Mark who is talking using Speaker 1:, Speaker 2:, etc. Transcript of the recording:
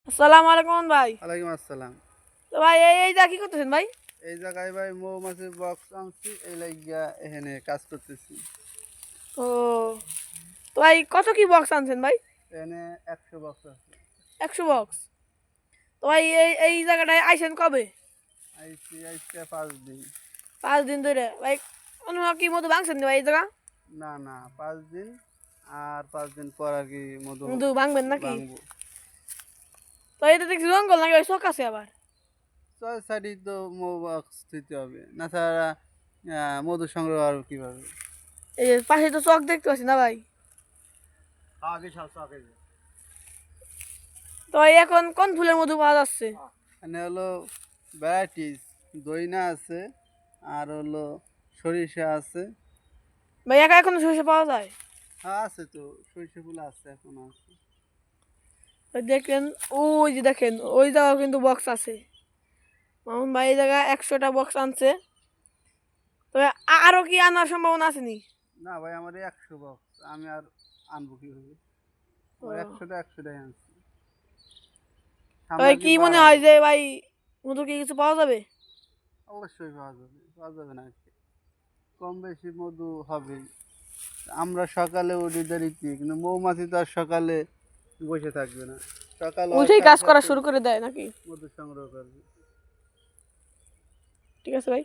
Speaker 1: আসসালামু আলাইকুম ভাই।
Speaker 2: ওয়ালাইকুম আসসালাম।
Speaker 1: তো ভাই এই যা কি করতেছেন ভাই?
Speaker 2: এই জায়গায় ভাই মৌমাছির বক্স আনছি, এই লাইগা এখানে কাজ করতেছি।
Speaker 1: ও তো ভাই কত কি বক্স আনছেন ভাই?
Speaker 2: এখানে 100 বক্স আছে।
Speaker 1: 100 বক্স। তো ভাই এই জায়গাটায় আইছেন কবে?
Speaker 2: আইছি আজকে 5 দিন।
Speaker 1: 5 দিন ধরে ভাই। কোনো কি মধু ভাঙছেন নি ভাই এই জায়গা?
Speaker 2: না 5 দিন, আর 5 দিন পর আর কি মধু
Speaker 1: মধু ভাঙবেন নাকি?
Speaker 2: ভাঙবো।
Speaker 1: তো এটা দেখছি জঙ্গল নাকি ভাই, শখ আছে আবার?
Speaker 2: 6 সাইডে তো মৌ বক্স দিতে হবে, না ছাড়া মধু সংগ্রহ আর কিভাবে?
Speaker 1: এই যে পাশে তো চক দেখতে পাচ্ছি না ভাই।
Speaker 2: বিশাল চক এই যে।
Speaker 1: তো ভাই এখন কোন ফুলের মধু পাওয়া যাচ্ছে?
Speaker 2: এখানে হলো ভ্যারাইটিস, দইনা আছে, আর হলো সরিষা আছে।
Speaker 1: ভাই একা এখনো সরষে পাওয়া যায়?
Speaker 2: হ্যাঁ আছে তো, সরিষা ফুল আছে, এখন আছে।
Speaker 1: ওই দেখেন, ওই যে দেখেন ওই জায়গাও কিন্তু বক্স আছে। মামুন ভাই এই জায়গায় 100টা বক্স আনছে। তবে আরো কি আনার সম্ভাবনা আছে নি?
Speaker 2: না ভাই, আমার 100 বক্স, আমি আর আনবো কিভাবে?
Speaker 1: ও।
Speaker 2: আমার 100টাই আনছি। সামনে
Speaker 1: তবে
Speaker 2: আর কি
Speaker 1: কি মনে
Speaker 2: বাড়াবো?
Speaker 1: হয় যে ভাই মধু কি কিছু পাওয়া যাবে?
Speaker 2: অবশ্যই পাওয়া যাবে না কি? কম বেশি মধু হবেই। আমরা সকালে উঠি দেরিতে, কিন্তু মৌমাছি তো আর সকালে বসে থাকবে না। সকাল হওয়ার
Speaker 1: উঠেই
Speaker 2: সাথে
Speaker 1: কাজ করা
Speaker 2: সাথে
Speaker 1: শুরু করে দেয় নাকি?
Speaker 2: মধু সংগ্রহ করবে।
Speaker 1: ঠিক আছে ভাই।